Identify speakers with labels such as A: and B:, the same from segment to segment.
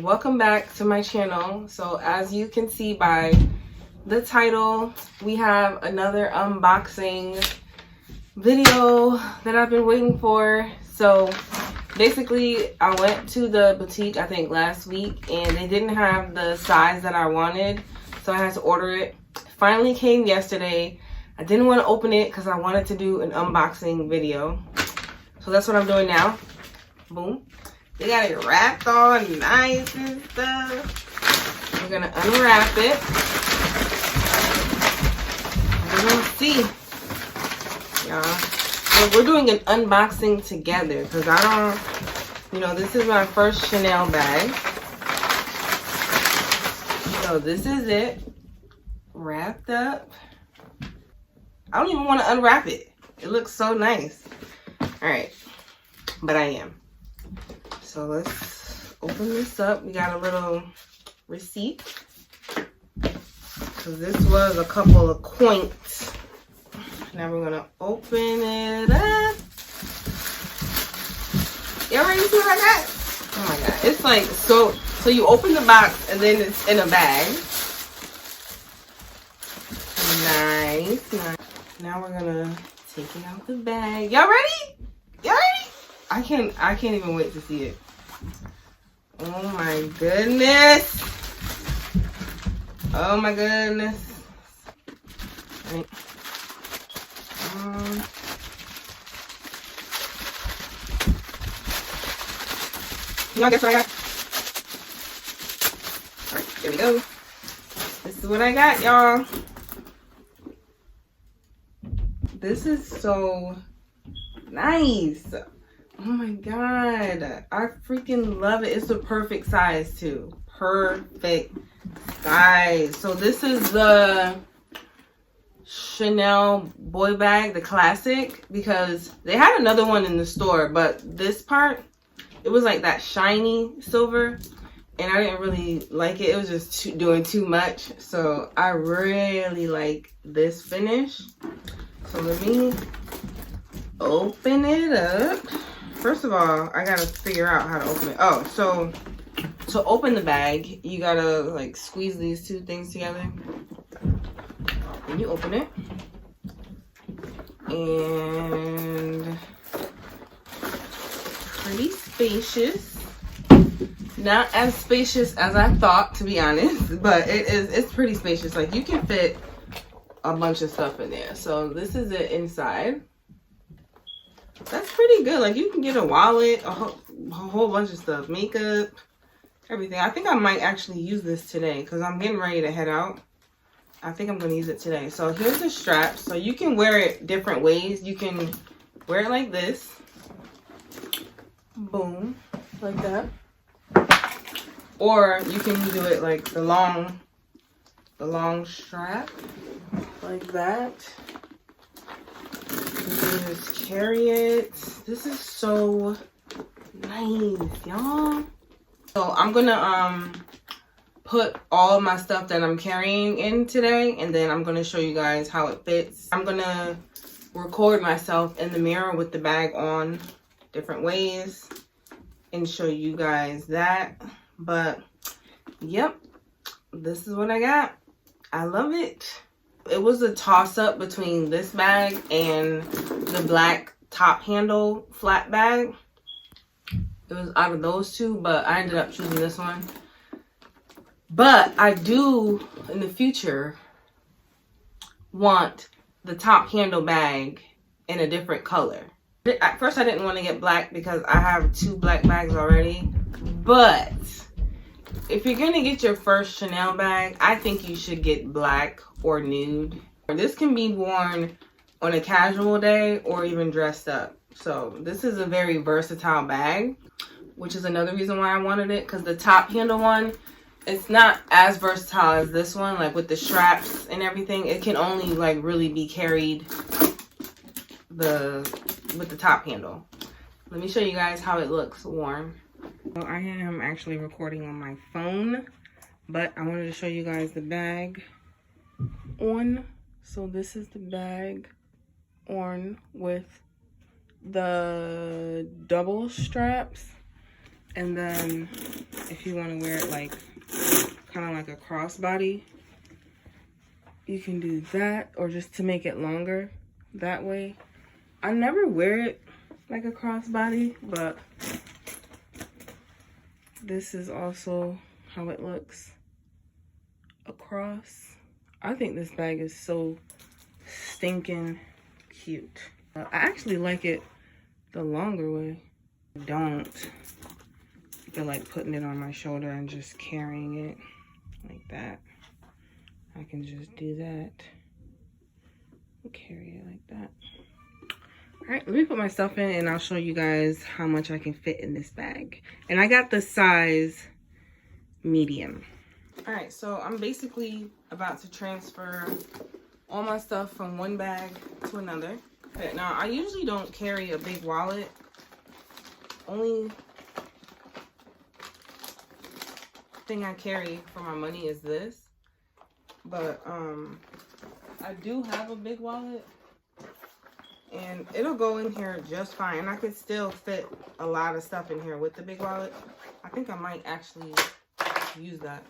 A: welcome back to my channel. So as you can see by the title, we have another unboxing video that I've been waiting for. So basically I went to the boutique I think last week and they didn't have the size that I wanted, so I had to order it. Finally came yesterday. I didn't want to open it because I wanted to do an unboxing video, so that's what I'm doing now. Boom. They got it wrapped all nice and stuff. We're gonna unwrap it. We're gonna see, y'all. We're doing an unboxing together because I don't, you know, this is my first Chanel bag. So this is it, wrapped up. I don't even want to unwrap it. It looks so nice. All right, but I am. So let's open this up. We got a little receipt because this was a couple of coins. Now we're gonna open it up. Y'all ready to see what I got? Oh my god, it's like so you open the box and then it's in a bag. Nice. Now we're gonna take it out the bag. Y'all ready? Y'all ready? I can't even wait to see it. Oh my goodness. Oh my goodness. All right. Y'all guess what I got? All right, here we go. This is what I got, y'all. This is so nice. Oh my god, I freaking love it. It's the perfect size too. Perfect size. So this is the Chanel boy bag, the classic, because they had another one in the store, but this part, it was like that shiny silver and I didn't really like it. It was just doing too much. So I really like this finish. So let me open it up. First of all, I gotta figure out how to open it. Oh, so to open the bag, you gotta like squeeze these two things together. And you open it. And pretty spacious. Not as spacious as I thought, to be honest, but it's pretty spacious. Like you can fit a bunch of stuff in there. So this is it inside. That's pretty good. Like you can get a wallet, a whole bunch of stuff, makeup, everything. I think I might actually use this today because I'm getting ready to head out. I think I'm going to use it today. So here's the strap. So you can wear it different ways. You can wear it like this. Boom. Like that. Or you can do it like the long strap. Like that. You can just carry it. This is so nice, y'all. So I'm gonna put all my stuff that I'm carrying in today, and then I'm gonna show you guys how it fits. I'm gonna record myself in the mirror with the bag on different ways and show you guys that. But yep, this is what I got. I love it. It was a toss-up between this bag and the black top handle flat bag. It was out of those two, but I ended up choosing this one. But I do, in the future, want the top handle bag in a different color. At first, I didn't want to get black because I have two black bags already. But if you're going to get your first Chanel bag, I think you should get black or nude. This can be worn on a casual day or even dressed up. So this is a very versatile bag, which is another reason why I wanted it, because the top handle one, it's not as versatile as this one, like with the straps and everything. It can only like really be carried with the top handle. Let me show you guys how it looks worn. So I am actually recording on my phone, but I wanted to show you guys the bag on. So this is the bag on with the double straps. And then if you want to wear it like kind of like a crossbody, you can do that, or just to make it longer that way. I never wear it like a crossbody, but this is also how it looks across. I think this bag is so stinking cute. I actually like it the longer way. I don't feel like putting it on my shoulder and just carrying it like that. I can just do that. Carry it like that. All right, let me put my stuff in and I'll show you guys how much I can fit in this bag. And I got the size medium. All right, so I'm basically about to transfer all my stuff from one bag to another. Okay, now I usually don't carry a big wallet. Only thing I carry for my money is this. But I do have a big wallet, and it'll go in here just fine. And I could still fit a lot of stuff in here with the big wallet. I think I might actually use that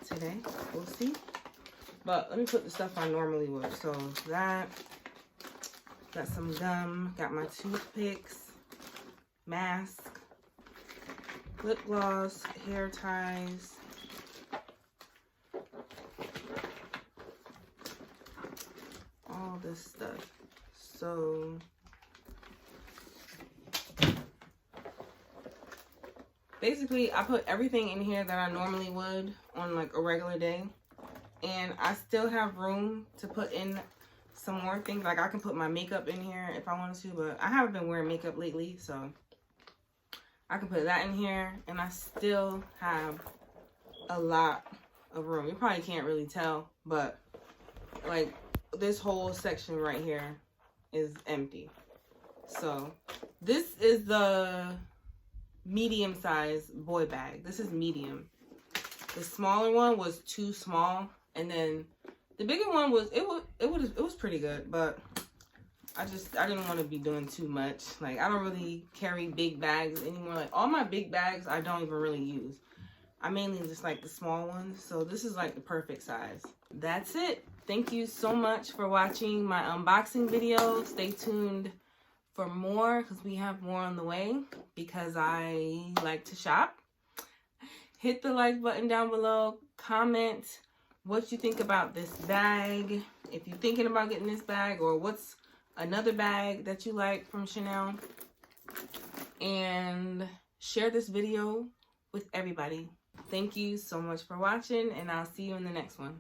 A: today. We'll see. But let me put the stuff I normally would. So that, got some gum, got my toothpicks, mask, lip gloss, hair ties, all this stuff. So basically I put everything in here that I normally would on like a regular day, and I still have room to put in some more things. Like I can put my makeup in here if I wanted to, but I haven't been wearing makeup lately, so I can put that in here, and I still have a lot of room. You probably can't really tell, but like this whole section right here is empty. So this is the medium size boy bag. This is medium. The smaller one was too small, and then the bigger one was it was pretty good, but I didn't want to be doing too much. Like I don't really carry big bags anymore. Like all my big bags I don't even really use. I mainly just like the small ones. So this is like the perfect size. That's it. Thank you so much for watching my unboxing video. Stay tuned for more, because we have more on the way, because I like to shop. Hit the like button down below. Comment what you think about this bag. If you're thinking about getting this bag, or what's another bag that you like from Chanel. And share this video with everybody. Thank you so much for watching, and I'll see you in the next one.